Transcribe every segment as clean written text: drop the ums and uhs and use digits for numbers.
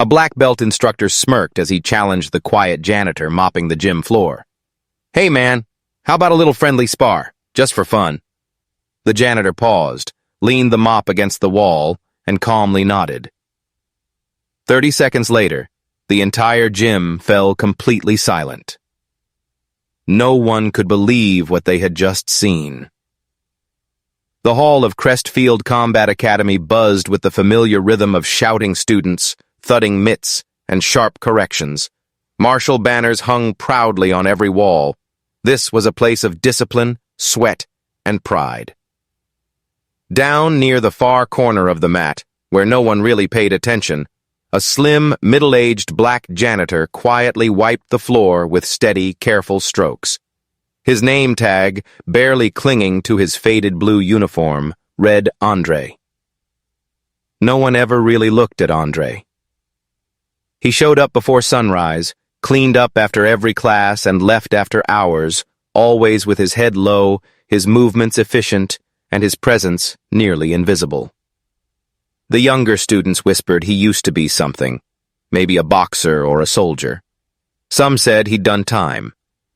black belt instructor smirked as he challenged the quiet janitor mopping the gym floor. "Hey man, how about a little friendly spar, just for fun?" The janitor paused, leaned the mop against the wall, and calmly nodded. 30 seconds later, the entire gym fell completely silent. No one could believe what they had just seen. The hall of Crestfield Combat Academy buzzed with the familiar rhythm of shouting students, thudding mitts, and sharp corrections. Martial banners hung proudly on every wall. This was a place of discipline, sweat, and pride. Down near the far corner of the mat, where no one really paid attention, a slim, middle-aged black janitor quietly wiped the floor with steady, careful strokes. His name tag, barely clinging to his faded blue uniform, read Andre. No one ever really looked at Andre. He showed up before sunrise, cleaned up after every class, and left after hours, always with his head low, his movements efficient, and his presence nearly invisible. The younger students whispered he used to be something, maybe a boxer or a soldier. Some said he'd done time.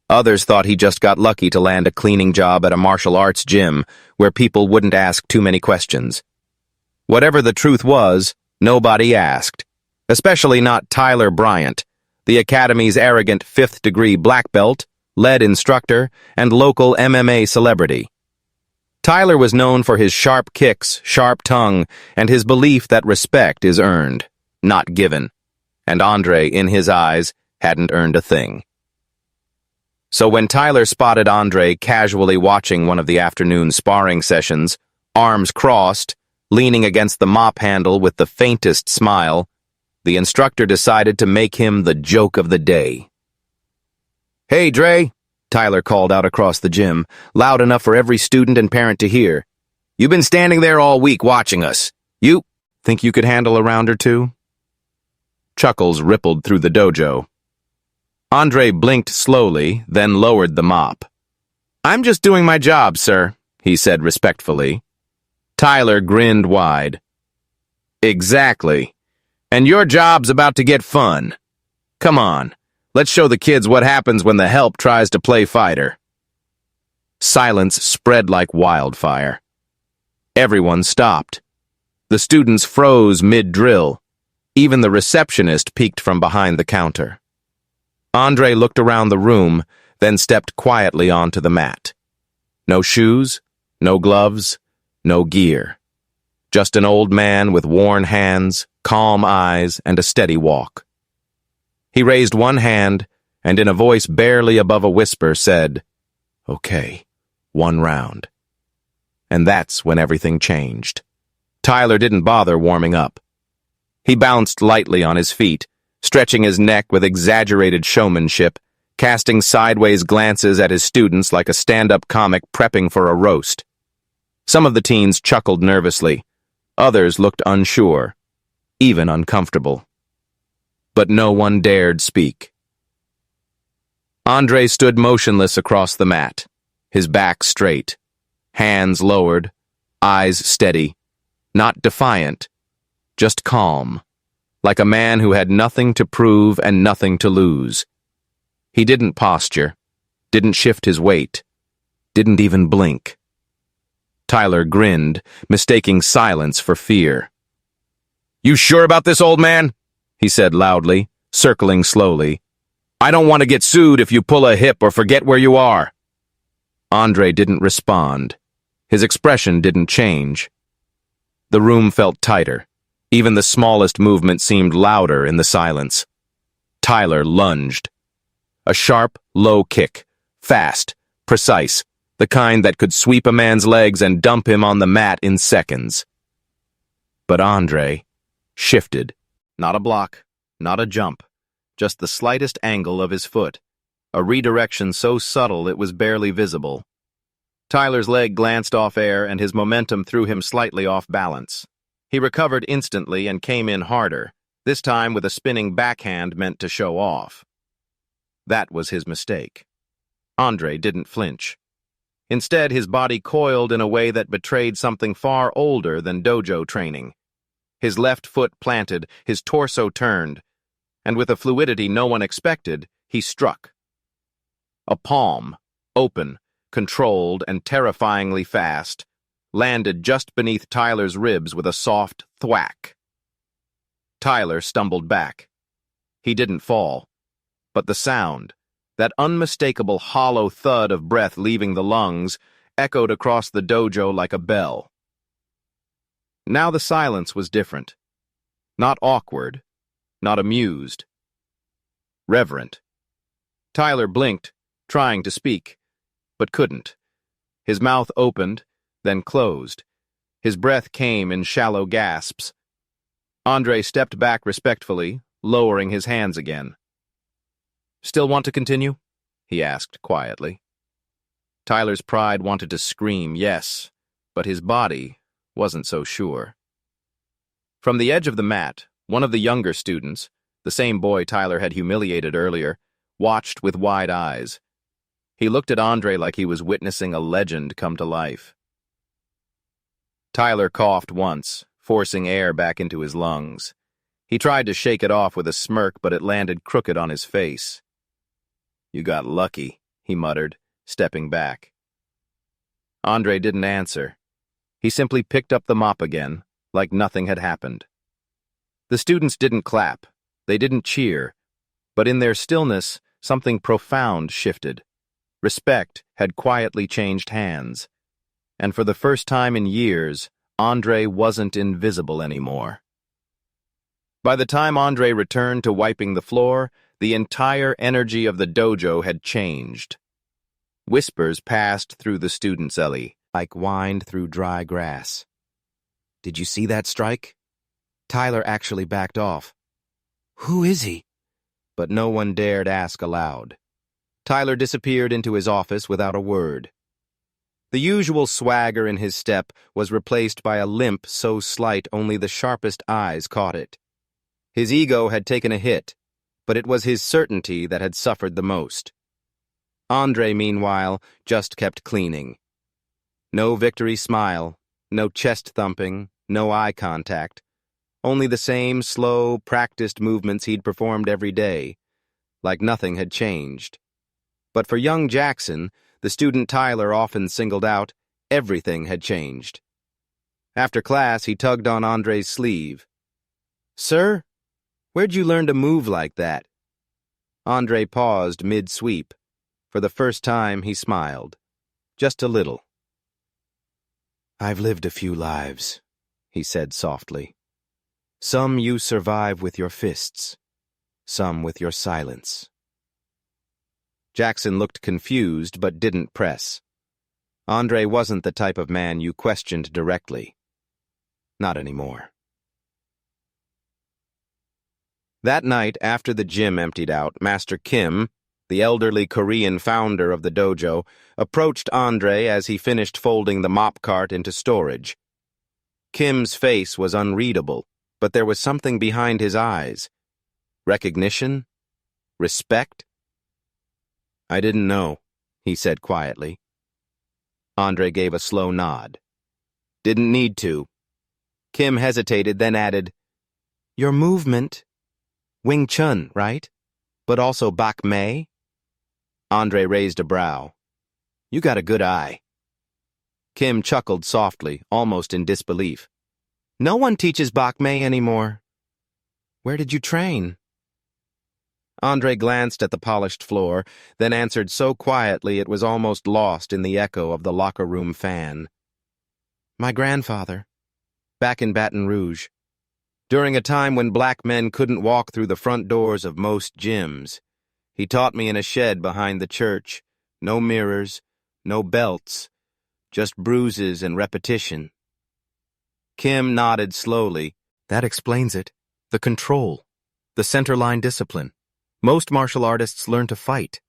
Others thought he just got lucky to land a cleaning job at a martial arts gym where people wouldn't ask too many questions. Whatever the truth was, nobody asked, especially not Tyler Bryant, the Academy's arrogant fifth-degree black belt, lead instructor, and local MMA celebrity. Tyler was known for his sharp kicks, sharp tongue, and his belief that respect is earned, not given. And Andre, in his eyes, hadn't earned a thing. So when Tyler spotted Andre casually watching one of the afternoon sparring sessions, arms crossed, leaning against the mop handle with the faintest smile, the instructor decided to make him the joke of the day. "Hey, Dre," Tyler called out across the gym, loud enough for every student and parent to hear. "You've been standing there all week watching us. You think you could handle a round or two?" Chuckles rippled through the dojo. Andre blinked slowly, then lowered the mop. "I'm just doing my job, sir," he said respectfully. Tyler grinned wide. "Exactly. And your job's about to get fun. Come on. Let's show the kids what happens when the help tries to play fighter." Silence spread like wildfire. Everyone stopped. The students froze mid-drill. Even the receptionist peeked from behind the counter. Andre looked around the room, then stepped quietly onto the mat. No shoes, no gloves, no gear. Just an old man with worn hands, calm eyes, and a steady walk. He raised one hand, and in a voice barely above a whisper said, "Okay, one round." And that's when everything changed. Tyler didn't bother warming up. He bounced lightly on his feet, stretching his neck with exaggerated showmanship, casting sideways glances at his students like a stand-up comic prepping for a roast. Some of the teens chuckled nervously. Others looked unsure, even uncomfortable. But no one dared speak. Andre stood motionless across the mat, his back straight, hands lowered, eyes steady, not defiant, just calm, like a man who had nothing to prove and nothing to lose. He didn't posture, didn't shift his weight, didn't even blink. Tyler grinned, mistaking silence for fear. "You sure about this, old man?" he said loudly, circling slowly. "I don't want to get sued if you pull a hip or forget where you are." Andre didn't respond. His expression didn't change. The room felt tighter. Even the smallest movement seemed louder in the silence. Tyler lunged. A sharp, low kick, fast, precise, the kind that could sweep a man's legs and dump him on the mat in seconds. But Andre shifted. Not a block, not a jump, just the slightest angle of his foot, a redirection so subtle it was barely visible. Tyler's leg glanced off air and his momentum threw him slightly off balance. He recovered instantly and came in harder, this time with a spinning backhand meant to show off. That was his mistake. Andre didn't flinch. Instead, his body coiled in a way that betrayed something far older than dojo training. His left foot planted, his torso turned, and with a fluidity no one expected, he struck. A palm, open, controlled, and terrifyingly fast, landed just beneath Tyler's ribs with a soft thwack. Tyler stumbled back. He didn't fall, but the sound, that unmistakable hollow thud of breath leaving the lungs, echoed across the dojo like a bell. Now the silence was different. Not awkward, not amused. Reverent. Tyler blinked, trying to speak, but couldn't. His mouth opened, then closed. His breath came in shallow gasps. Andre stepped back respectfully, lowering his hands again. "Still want to continue?" he asked quietly. Tyler's pride wanted to scream yes, but his body wasn't so sure. From the edge of the mat, one of the younger students, the same boy Tyler had humiliated earlier, watched with wide eyes. He looked at Andre like he was witnessing a legend come to life. Tyler coughed once, forcing air back into his lungs. He tried to shake it off with a smirk, but it landed crooked on his face. "You got lucky," he muttered, stepping back. Andre didn't answer. He simply picked up the mop again, like nothing had happened. The students didn't clap, they didn't cheer, but in their stillness, something profound shifted. Respect had quietly changed hands, and for the first time in years, Andre wasn't invisible anymore. By the time Andre returned to wiping the floor, the entire energy of the dojo had changed. Whispers passed through the students' alley, like wind through dry grass. "Did you see that strike?" Tyler actually backed off. "Who is he?" But no one dared ask aloud. Tyler disappeared into his office without a word. The usual swagger in his step was replaced by a limp so slight only the sharpest eyes caught it. His ego had taken a hit, but it was his certainty that had suffered the most. Andre, meanwhile, just kept cleaning. No victory smile, no chest thumping, no eye contact. Only the same slow, practiced movements he'd performed every day, like nothing had changed. But for young Jackson, the student Tyler often singled out, everything had changed. After class, he tugged on Andre's sleeve. "Sir, where'd you learn to move like that?" Andre paused mid-sweep. For the first time, he smiled. Just a little. "I've lived a few lives," he said softly. "Some you survive with your fists, some with your silence." Jackson looked confused but didn't press. Andre wasn't the type of man you questioned directly. Not anymore. That night, after the gym emptied out, Master Kim, the elderly Korean founder of the dojo, approached Andre as he finished folding the mop cart into storage. Kim's face was unreadable, but there was something behind his eyes. Recognition? Respect? "I didn't know," he said quietly. Andre gave a slow nod. "Didn't need to." Kim hesitated, then added, "Your movement, Wing Chun, right? But also Bak Mei?" Andre raised a brow. "You got a good eye." Kim chuckled softly, almost in disbelief. "No one teaches Bak Mei anymore." "Where did you train?" Andre glanced at the polished floor, then answered so quietly it was almost lost in the echo of the locker room fan. "My grandfather, back in Baton Rouge. During a time when black men couldn't walk through the front doors of most gyms. He taught me in a shed behind the church. No mirrors, no belts, just bruises and repetition." Kim nodded slowly. "That explains it. The control. The centerline discipline. Most martial artists learn to fight.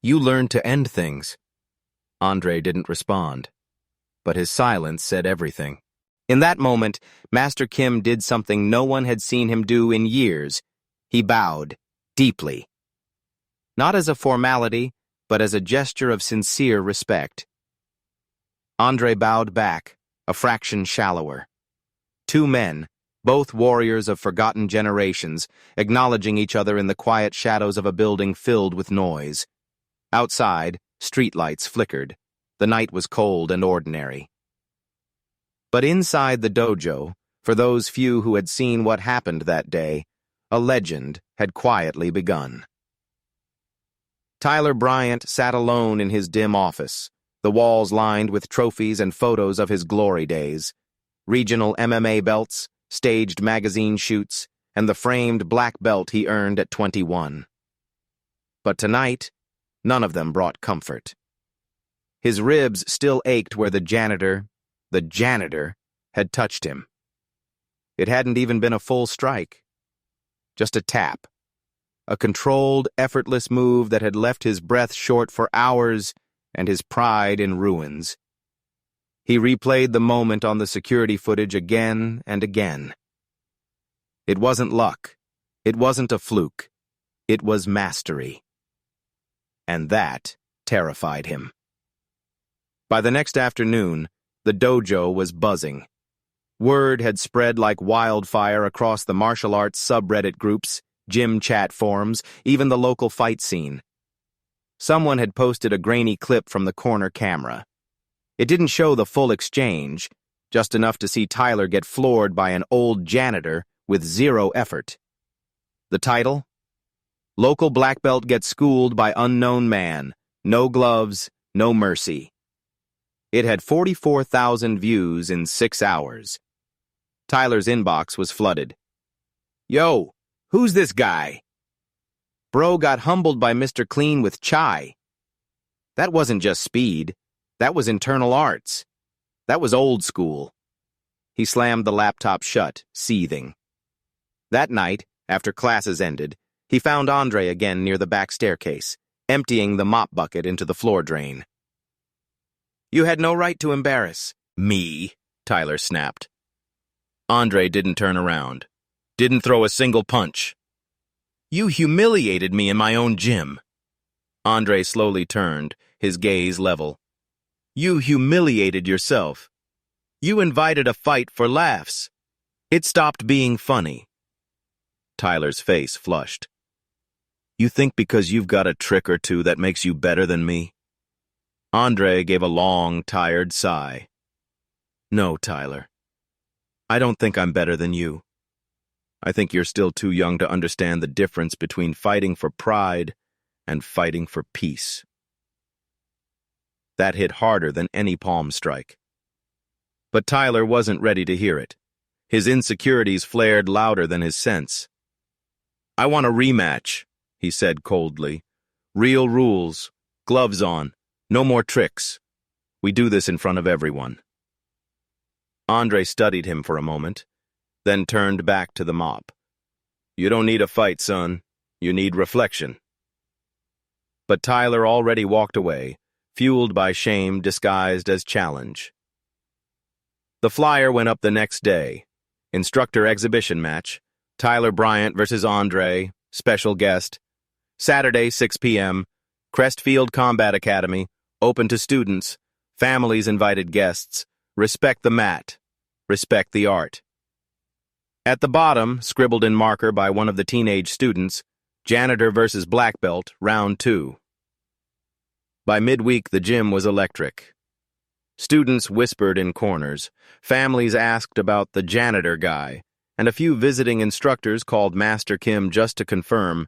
You learn to end things." Andre didn't respond, but his silence said everything. In that moment, Master Kim did something no one had seen him do in years. He bowed, deeply. Not as a formality, but as a gesture of sincere respect. Andre bowed back, a fraction shallower. Two men, both warriors of forgotten generations, acknowledging each other in the quiet shadows of a building filled with noise. Outside, streetlights flickered. The night was cold and ordinary. But inside the dojo, for those few who had seen what happened that day, a legend had quietly begun. Tyler Bryant sat alone in his dim office, the walls lined with trophies and photos of his glory days, regional MMA belts, staged magazine shoots, and the framed black belt he earned at 21. But tonight, none of them brought comfort. His ribs still ached where the janitor, had touched him. It hadn't even been a full strike. Just a tap. A controlled, effortless move that had left his breath short for hours and his pride in ruins. He replayed the moment on the security footage again and again. It wasn't luck. It wasn't a fluke. It was mastery. And that terrified him. By the next afternoon, the dojo was buzzing. Word had spread like wildfire across the martial arts subreddit groups, gym chat forums, even the local fight scene. Someone had posted a grainy clip from the corner camera. It didn't show the full exchange, just enough to see Tyler get floored by an old janitor with zero effort. The title? Local black belt gets schooled by unknown man. No gloves, no mercy. It had 44,000 views in 6 hours. Tyler's inbox was flooded. Yo, who's this guy? Bro got humbled by Mr. Clean with chai. That wasn't just speed. That was internal arts. That was old school. He slammed the laptop shut, seething. That night, after classes ended, he found Andre again near the back staircase, emptying the mop bucket into the floor drain. You had no right to embarrass me, Tyler snapped. Andre didn't turn around. Didn't throw a single punch. You humiliated me in my own gym. Andre slowly turned, his gaze level. You humiliated yourself. You invited a fight for laughs. It stopped being funny. Tyler's face flushed. You think because you've got a trick or two that makes you better than me? Andre gave a long, tired sigh. No, Tyler. I don't think I'm better than you. I think you're still too young to understand the difference between fighting for pride and fighting for peace. That hit harder than any palm strike. But Tyler wasn't ready to hear it. His insecurities flared louder than his sense. I want a rematch, he said coldly. Real rules, gloves on, no more tricks. We do this in front of everyone. Andre studied him for a moment, then turned back to the mop. You don't need a fight, son. You need reflection. But Tyler already walked away, fueled by shame disguised as challenge. The flyer went up the next day. Instructor exhibition match. Tyler Bryant versus Andre, special guest. Saturday, 6 p.m., Crestfield Combat Academy, open to students, families invited guests. Respect the mat. Respect the art. At the bottom, scribbled in marker by one of the teenage students, Janitor versus Black Belt, round 2. By midweek, the gym was electric. Students whispered in corners, families asked about the janitor guy, and a few visiting instructors called Master Kim just to confirm,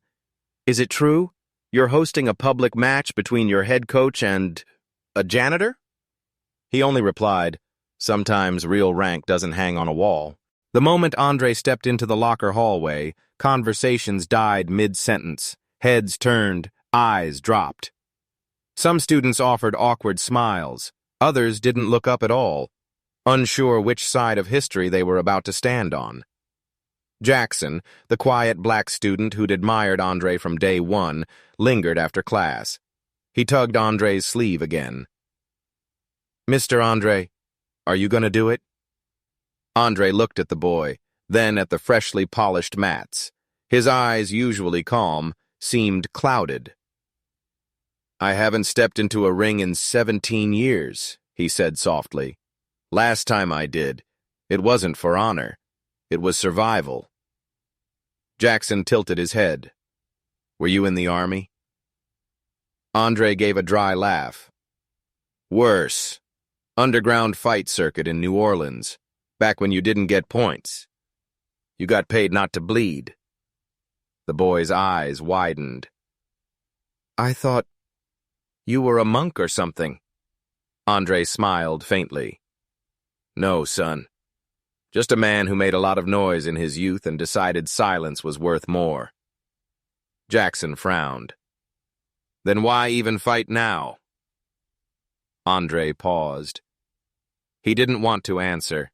is it true? You're hosting a public match between your head coach and a janitor? He only replied, sometimes real rank doesn't hang on a wall. The moment Andre stepped into the locker hallway, conversations died mid-sentence, heads turned, eyes dropped. Some students offered awkward smiles, others didn't look up at all, unsure which side of history they were about to stand on. Jackson, the quiet black student who'd admired Andre from day one, lingered after class. He tugged Andre's sleeve again. Mr. Andre, are you going to do it? Andre looked at the boy, then at the freshly polished mats. His eyes, usually calm, seemed clouded. I haven't stepped into a ring in 17 years, he said softly. Last time I did, it wasn't for honor. It was survival. Jackson tilted his head. Were you in the army? Andre gave a dry laugh. Worse. Underground fight circuit in New Orleans, back when you didn't get points. You got paid not to bleed. The boy's eyes widened. I thought you were a monk or something. Andre smiled faintly. No, son. Just a man who made a lot of noise in his youth and decided silence was worth more. Jackson frowned. Then why even fight now? Andre paused. He didn't want to answer,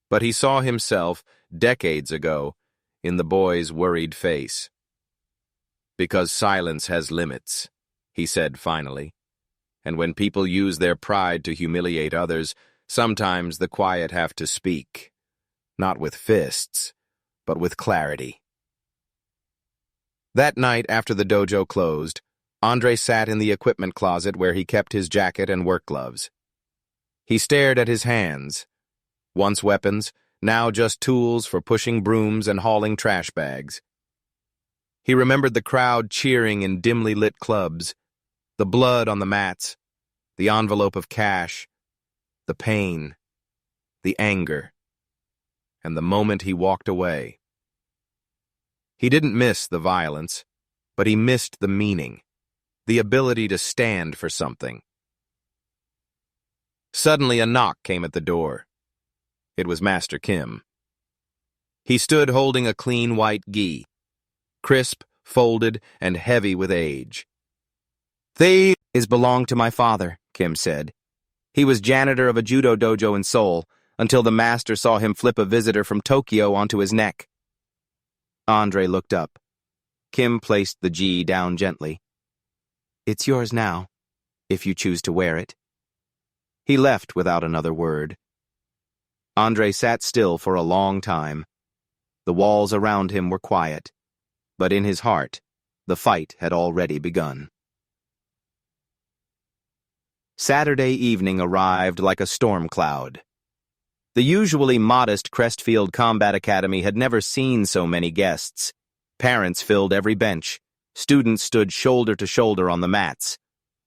but he saw himself, decades ago, in the boy's worried face. Because silence has limits, he said finally. And when people use their pride to humiliate others, sometimes the quiet have to speak. Not with fists, but with clarity. That night after the dojo closed, Andre sat in the equipment closet where he kept his jacket and work gloves. He stared at his hands. Once weapons, now just tools for pushing brooms and hauling trash bags. He remembered the crowd cheering in dimly lit clubs, the blood on the mats, the envelope of cash, the pain, the anger, and the moment he walked away. He didn't miss the violence, but he missed the meaning, the ability to stand for something. Suddenly a knock came at the door. It was Master Kim. He stood holding a clean white gi, crisp, folded, and heavy with age. "They belonged to my father," Kim said. "He was janitor of a judo dojo in Seoul until the master saw him flip a visitor from Tokyo onto his neck." Andre looked up. Kim placed the gi down gently. "It's yours now, if you choose to wear it." He left without another word. Andre sat still for a long time. The walls around him were quiet, but in his heart, the fight had already begun. Saturday evening arrived like a storm cloud. The usually modest Crestfield Combat Academy had never seen so many guests. Parents filled every bench. Students stood shoulder to shoulder on the mats.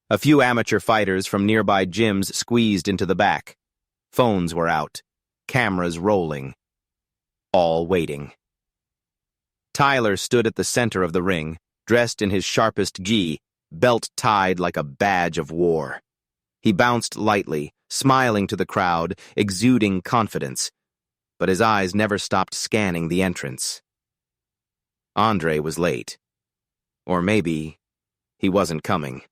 A few amateur fighters from nearby gyms squeezed into the back. Phones were out. Cameras rolling. All waiting. Tyler stood at the center of the ring, dressed in his sharpest gi, belt tied like a badge of war. He bounced lightly, smiling to the crowd, exuding confidence, but his eyes never stopped scanning the entrance. Andre was late. Or maybe he wasn't coming.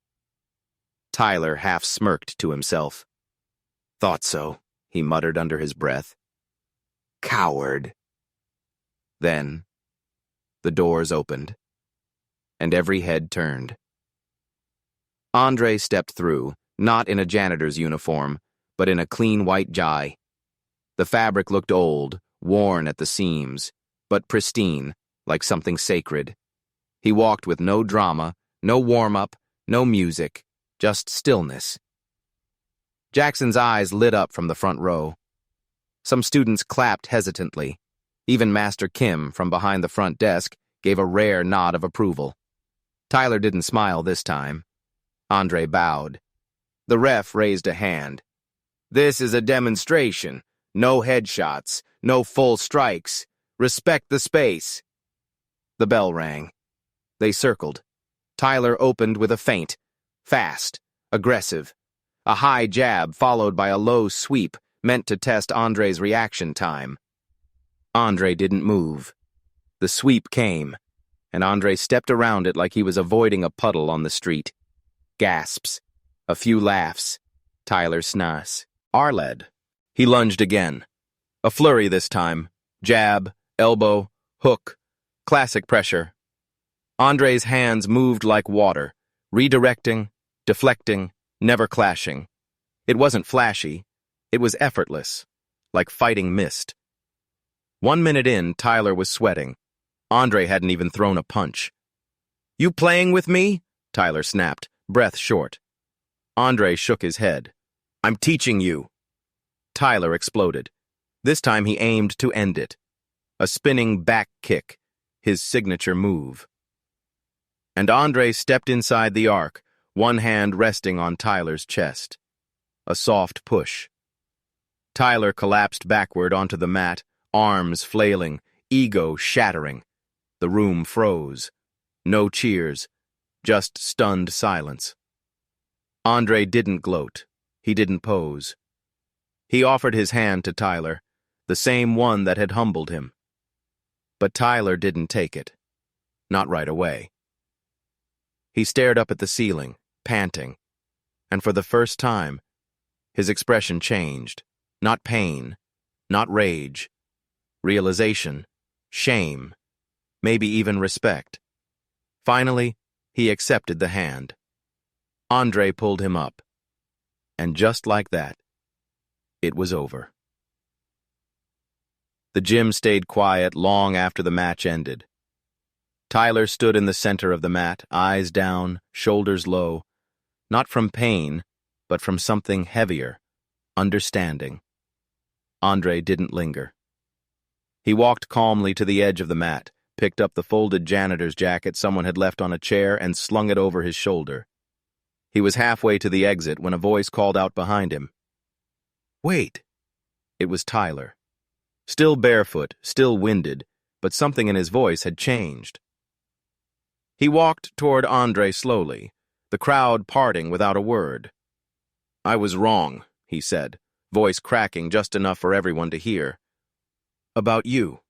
Tyler half smirked to himself. "Thought so," he muttered under his breath. "Coward." Then, the doors opened, and every head turned. Andre stepped through, not in a janitor's uniform, but in a clean white gi. The fabric looked old, worn at the seams, but pristine, like something sacred. He walked with no drama, no warm-up, no music, just stillness. Jackson's eyes lit up from the front row. Some students clapped hesitantly. Even Master Kim, from behind the front desk, gave a rare nod of approval. Tyler didn't smile this time. Andre bowed. The ref raised a hand. "This is a demonstration. No headshots, no full strikes. Respect the space." The bell rang. They circled. Tyler opened with a feint. Fast, aggressive. A high jab followed by a low sweep meant to test Andre's reaction time. Andre didn't move. The sweep came, and Andre stepped around it like he was avoiding a puddle on the street. Gasps. A few laughs. Tyler snas. Arled. He lunged again. A flurry this time. Jab, elbow, hook. Classic pressure. Andre's hands moved like water, redirecting, deflecting, never clashing. It wasn't flashy. It was effortless, like fighting mist. 1 minute in, Tyler was sweating. Andre hadn't even thrown a punch. "You playing with me?" Tyler snapped, breath short. Andre shook his head. "I'm teaching you." Tyler exploded. This time he aimed to end it. a spinning back kick, his signature move. And Andre stepped inside the arc, one hand resting on Tyler's chest. A soft push. Tyler collapsed backward onto the mat, arms flailing, ego shattering. The room froze. No cheers, just stunned silence. Andre didn't gloat. He didn't pose. He offered his hand to Tyler, the same one that had humbled him. But Tyler didn't take it. Not right away. He stared up at the ceiling, panting, and for the first time, his expression changed. Not pain, not rage, realization, shame, maybe even respect. Finally, he accepted the hand. Andre pulled him up. And just like that, it was over. The gym stayed quiet long after the match ended. Tyler stood in the center of the mat, eyes down, shoulders low, not from pain, but from something heavier, understanding. Andre didn't linger. He walked calmly to the edge of the mat, picked up the folded janitor's jacket someone had left on a chair, and slung it over his shoulder. He was halfway to the exit when a voice called out behind him. "Wait!" It was Tyler. Still barefoot, still winded, but something in his voice had changed. He walked toward Andre slowly, the crowd parting without a word. "I was wrong," he said, voice cracking just enough for everyone to hear. "About you.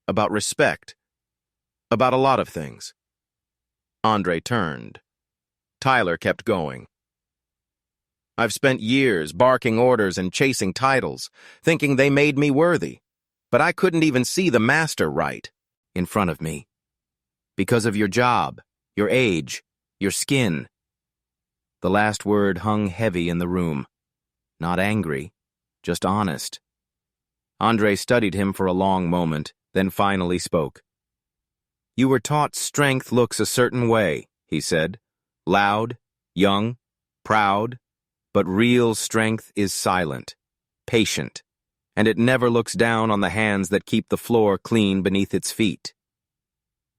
About respect. About a lot of things." Andre turned. Tyler kept going. "I've spent years barking orders and chasing titles, thinking they made me worthy, but I couldn't even see the master right in front of me. Because of your job, your age, your skin." The last word hung heavy in the room. Not angry, just honest. Andre studied him for a long moment, then finally spoke. "You were taught strength looks a certain way," he said. "Loud, young, proud, but real strength is silent, patient, and it never looks down on the hands that keep the floor clean beneath its feet."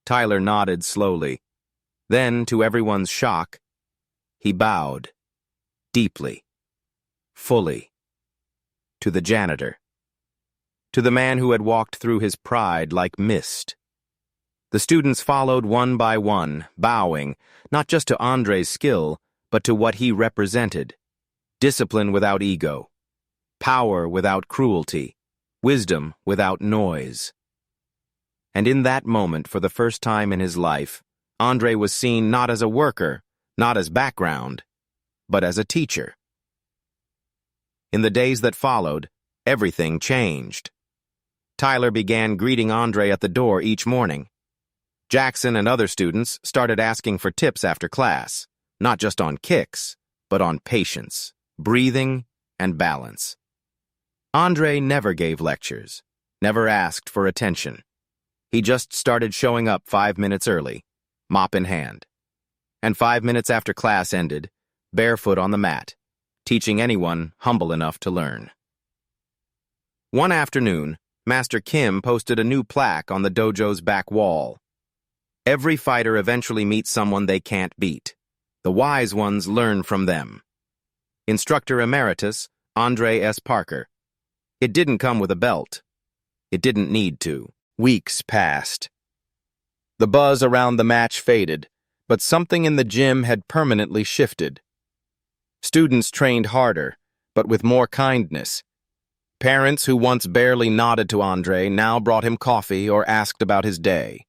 Tyler nodded slowly. Then, to everyone's shock, he bowed, deeply, fully, to the janitor, to the man who had walked through his pride like mist. The students followed one by one, bowing, not just to Andre's skill, but to what he represented. Discipline without ego, power without cruelty, wisdom without noise. And in that moment, for the first time in his life, Andre was seen not as a worker, not as background, but as a teacher. In the days that followed, everything changed. Tyler began greeting Andre at the door each morning. Jackson and other students started asking for tips after class, not just on kicks, but on patience, breathing, and balance. Andre never gave lectures, never asked for attention. He just started showing up 5 minutes early, mop in hand. And 5 minutes after class ended, barefoot on the mat, teaching anyone humble enough to learn. One afternoon, Master Kim posted a new plaque on the dojo's back wall. "Every fighter eventually meets someone they can't beat. The wise ones learn from them. Instructor Emeritus, Andre S. Parker." It didn't come with a belt. It didn't need to. Weeks passed. The buzz around the match faded, but something in the gym had permanently shifted. Students trained harder, but with more kindness. Parents who once barely nodded to Andre now brought him coffee or asked about his day.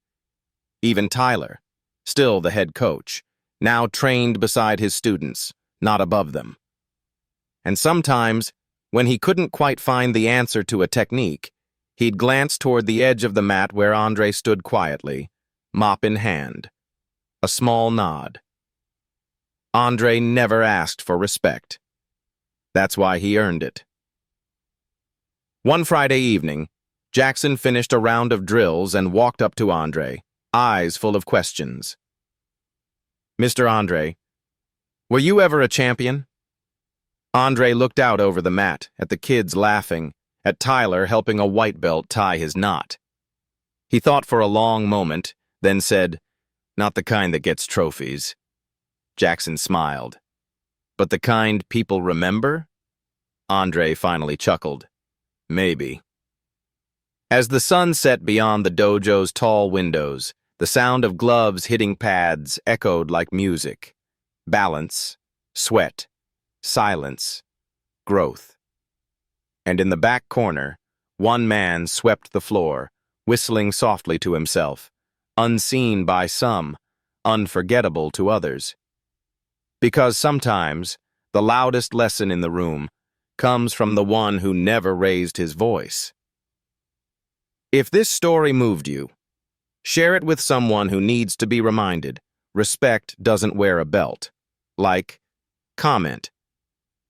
Even Tyler, still the head coach, now trained beside his students, not above them. And sometimes, when he couldn't quite find the answer to a technique, he'd glance toward the edge of the mat where Andre stood quietly, mop in hand. A small nod. Andre never asked for respect. That's why he earned it. One Friday evening, Jackson finished a round of drills and walked up to Andre, eyes full of questions. "Mr. Andre, were you ever a champion?" Andre looked out over the mat, at the kids laughing, at Tyler helping a white belt tie his knot. He thought for a long moment, then said, "Not the kind that gets trophies." Jackson smiled. "But the kind people remember?" Andre finally chuckled. "Maybe." As the sun set beyond the dojo's tall windows, the sound of gloves hitting pads echoed like music. Balance, sweat, silence, growth. And in the back corner, one man swept the floor, whistling softly to himself, unseen by some, unforgettable to others. Because sometimes, the loudest lesson in the room comes from the one who never raised his voice. If this story moved you, share it with someone who needs to be reminded respect doesn't wear a belt. Like, comment,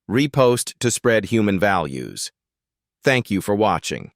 repost to spread human values. Thank you for watching.